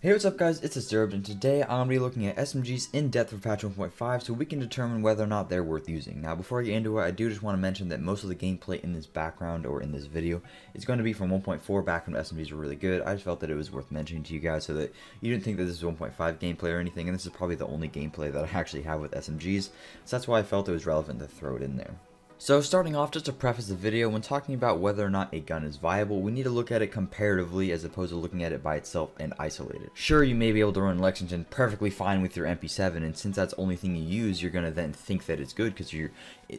Hey, what's up guys, it's Disturbed, and today I'm going to be looking at SMGs in depth for patch 1.5 so we can determine whether or not they're worth using. Now before I get into it, I do just want to mention that most of the gameplay in this background or in this video is going to be from 1.4 back when SMGs were really good. I just felt that it was worth mentioning to you guys so that you didn't think that this is 1.5 gameplay or anything, and this is probably the only gameplay that I actually have with SMGs, so that's why I felt it was relevant to throw it in there. So starting off, just to preface the video, when talking about whether or not a gun is viable, we need to look at it comparatively as opposed to looking at it by itself and isolated. Sure, you may be able to run Lexington perfectly fine with your MP7, and since that's the only thing you use, you're going to then think that it's good because you're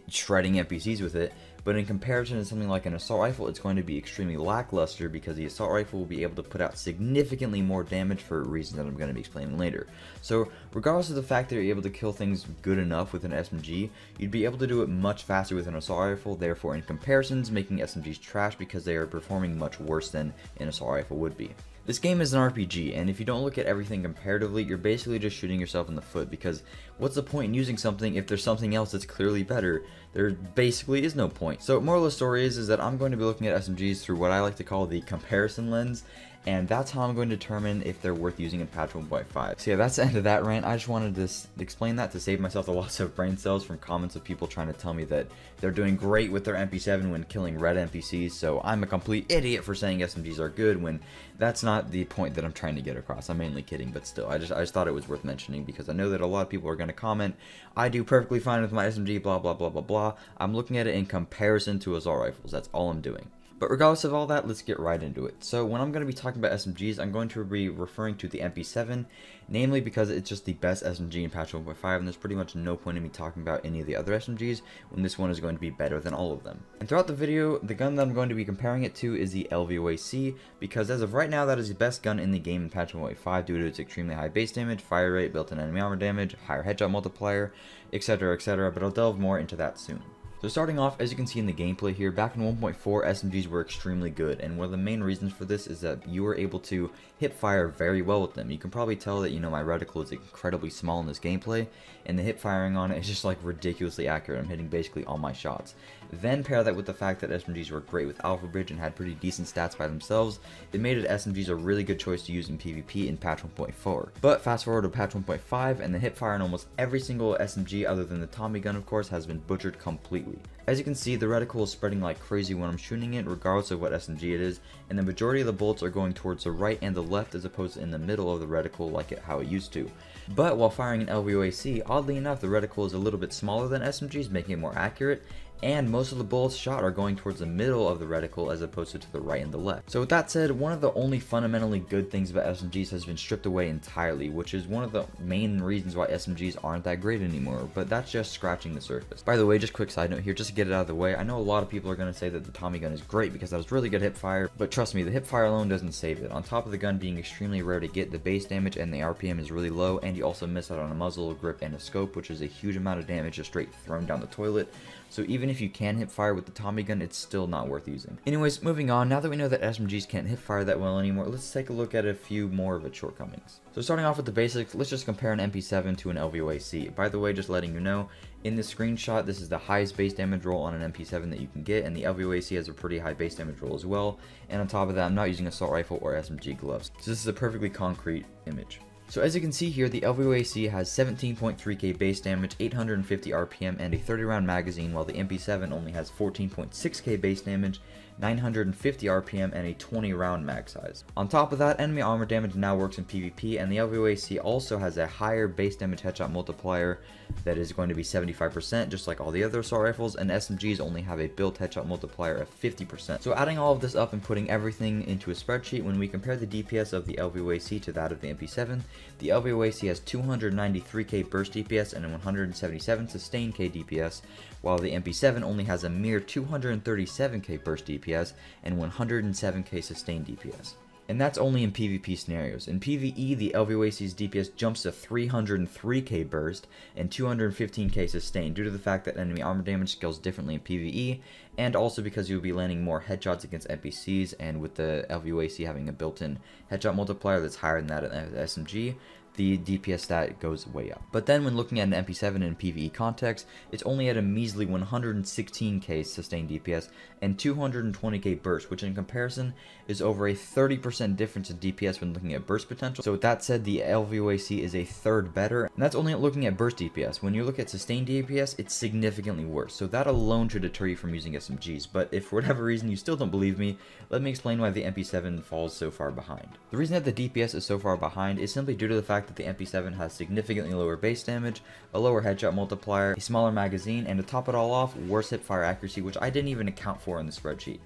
shredding NPCs with it. But in comparison to something like an assault rifle, it's going to be extremely lackluster because the assault rifle will be able to put out significantly more damage for reasons that I'm going to be explaining later. So regardless of the fact that you're able to kill things good enough with an SMG, you'd be able to do it much faster with an assault rifle, therefore in comparisons making SMGs trash because they are performing much worse than an assault rifle would be. This game is an RPG, and if you don't look at everything comparatively, you're basically just shooting yourself in the foot, because what's the point in using something if there's something else that's clearly better? There basically is no point. So moral of the story is that I'm going to be looking at SMGs through what I like to call the comparison lens, and that's how I'm going to determine if they're worth using in patch 1.5. So yeah, that's the end of that rant. I just wanted to explain that to save myself a lots of brain cells from comments of people trying to tell me that they're doing great with their MP7 when killing red NPCs, so I'm a complete idiot for saying SMGs are good when that's not the point that I'm trying to get across. I'm mainly kidding, but still, I just thought it was worth mentioning because I know that a lot of people are going to comment, I do perfectly fine with my SMG, blah blah blah blah blah. I'm looking at it in comparison to assault rifles, that's all I'm doing. But regardless of all that, let's get right into it. So when I'm going to be talking about SMGs, I'm going to be referring to the MP7, namely because it's just the best SMG in patch 1.5, and there's pretty much no point in me talking about any of the other SMGs when this one is going to be better than all of them. And throughout the video, the gun that I'm going to be comparing it to is the LVOAC, because as of right now, that is the best gun in the game in patch 1.5 due to its extremely high base damage, fire rate, built-in enemy armor damage, higher headshot multiplier, etc, but I'll delve more into that soon. So starting off, as you can see in the gameplay here, back in 1.4, SMGs were extremely good, and one of the main reasons for this is that you were able to hip fire very well with them. You can probably tell that, my reticle is incredibly small in this gameplay, and the hip firing on it is just like ridiculously accurate. I'm hitting basically all my shots. Then pair that with the fact that SMGs were great with Alpha Bridge and had pretty decent stats by themselves, it made it SMGs a really good choice to use in PvP in patch 1.4. But fast forward to patch 1.5, and the hip fire in almost every single SMG other than the Tommy gun, of course, has been butchered completely. As you can see, the reticle is spreading like crazy when I'm shooting it, regardless of what SMG it is, and the majority of the bullets are going towards the right and the left as opposed to in the middle of the reticle like how it used to. But while firing an LVOAC, oddly enough, the reticle is a little bit smaller than SMGs, making it more accurate, and most of the bullets shot are going towards the middle of the reticle as opposed to the right and the left. So with that said, one of the only fundamentally good things about SMGs has been stripped away entirely, which is one of the main reasons why SMGs aren't that great anymore, but that's just scratching the surface. By the way, just quick side note here, just to get it out of the way, I know a lot of people are going to say that the Tommy gun is great because that was really good hip fire, but trust me, the hip fire alone doesn't save it. On top of the gun being extremely rare to get, the base damage and the RPM is really low, and you also miss out on a muzzle, a grip, and a scope, which is a huge amount of damage just straight thrown down the toilet. So even if you can hip fire with the Tommy gun, it's still not worth using. Anyways, moving on, now that we know that SMGs can't hip fire that well anymore, let's take a look at a few more of its shortcomings. So starting off with the basics, let's just compare an MP7 to an LVOAC. By the way, just letting you know, in this screenshot, this is the highest base damage roll on an MP7 that you can get, and the LVOAC has a pretty high base damage roll as well. And on top of that, I'm not using assault rifle or SMG gloves. So this is a perfectly concrete image. So as you can see here, the LVOAC has 17.3k base damage, 850 RPM, and a 30 round magazine, while the MP7 only has 14.6k base damage, 950 RPM, and a 20 round mag size. On top of that, enemy armor damage now works in PvP, and the LVOAC also has a higher base damage headshot multiplier that is going to be 75%, just like all the other assault rifles, and SMGs only have a built headshot multiplier of 50%. So adding all of this up and putting everything into a spreadsheet, when we compare the DPS of the LVOAC to that of the MP7, the LVOAC has 293k burst DPS and 177 sustained K DPS, while the MP7 only has a mere 237k burst DPS and 107k sustained DPS. And that's only in PvP scenarios. In PvE, the LVOAC's DPS jumps to 303k burst and 215k sustained due to the fact that enemy armor damage scales differently in PvE, and also because you'll be landing more headshots against NPCs, and with the LVOAC having a built-in headshot multiplier that's higher than that of SMG, the DPS stat goes way up. But then when looking at an MP7 in PvE context, it's only at a measly 116k sustained DPS and 220k burst, which in comparison is over a 30% difference in DPS when looking at burst potential. So with that said, the LVOAC is a third better, and that's only looking at burst DPS. When you look at sustained DPS, it's significantly worse. So that alone should deter you from using SMGs. But if for whatever reason you still don't believe me, let me explain why the MP7 falls so far behind. The reason that the DPS is so far behind is simply due to the fact that the MP7 has significantly lower base damage, a lower headshot multiplier, a smaller magazine, and to top it all off, worse hipfire accuracy, which I didn't even account for in the spreadsheet.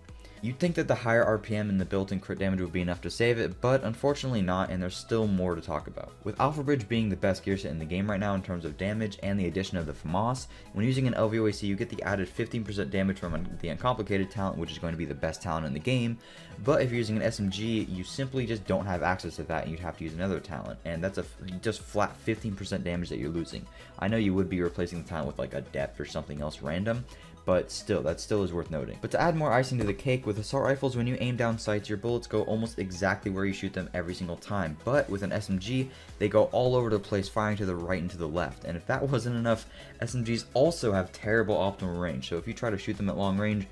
You'd think that the higher RPM and the built-in crit damage would be enough to save it, but unfortunately not, and there's still more to talk about. With Alpha Bridge being the best gear set in the game right now in terms of damage and the addition of the FAMAS, when using an LVOAC you get the added 15% damage from the Uncomplicated talent, which is going to be the best talent in the game, but if you're using an SMG, you simply just don't have access to that and you'd have to use another talent, and that's a just flat 15% damage that you're losing. I know you would be replacing the talent with like a depth or something else random, but still, that still is worth noting. But to add more icing to the cake, with assault rifles, when you aim down sights, your bullets go almost exactly where you shoot them every single time. But with an SMG, they go all over the place, firing to the right and to the left. And if that wasn't enough, SMGs also have terrible optimal range. So if you try to shoot them at long range,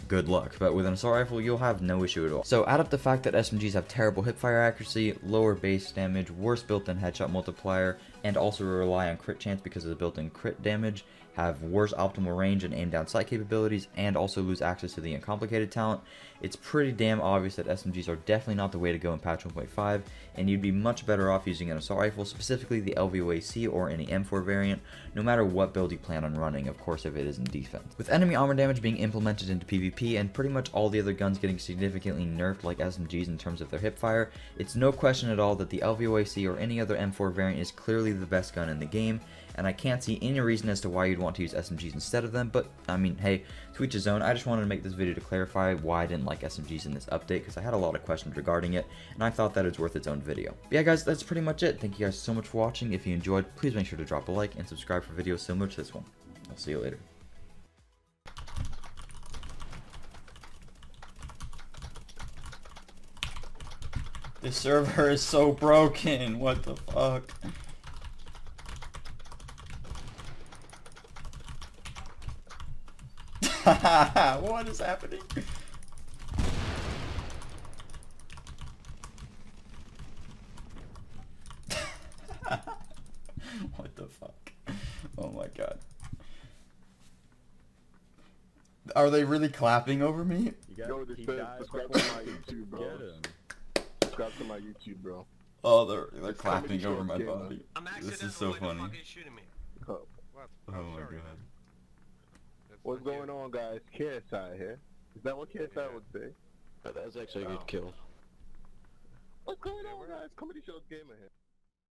good luck. But with an assault rifle, you'll have no issue at all. So add up the fact that SMGs have terrible hipfire accuracy, lower base damage, worse built-in headshot multiplier, and also rely on crit chance because of the built-in crit damage, have worse optimal range and aim down sight capabilities, and also lose access to the Uncomplicated talent, it's pretty damn obvious that SMGs are definitely not the way to go in patch 1.5, and you'd be much better off using an assault rifle, specifically the LVOAC or any M4 variant, no matter what build you plan on running, of course if it is in defense. With enemy armor damage being implemented into PvP and pretty much all the other guns getting significantly nerfed like SMGs in terms of their hipfire, it's no question at all that the LVOAC or any other M4 variant is clearly the best gun in the game, and I can't see any reason as to why you'd want to use SMGs instead of them, but I mean, hey, to each his own. I just wanted to make this video to clarify why I didn't like SMGs in this update, because I had a lot of questions regarding it, and I thought that it's worth its own video. But yeah guys, that's pretty much it. Thank you guys so much for watching. If you enjoyed, please make sure to drop a like and subscribe for videos similar to this one. I'll see you later. This server is so broken, what the fuck? What is happening? What the fuck? Oh my god. Are they really clapping over me? Yo, subscribe to my YouTube, bro. Subscribe to my YouTube, bro. Oh, they're clapping over my body. This is so funny. Oh my god. What's going on, guys? KSI here. Is that what KSI would say? That was actually a good kill. What's going on, guys? Comedy Shows Gamer here.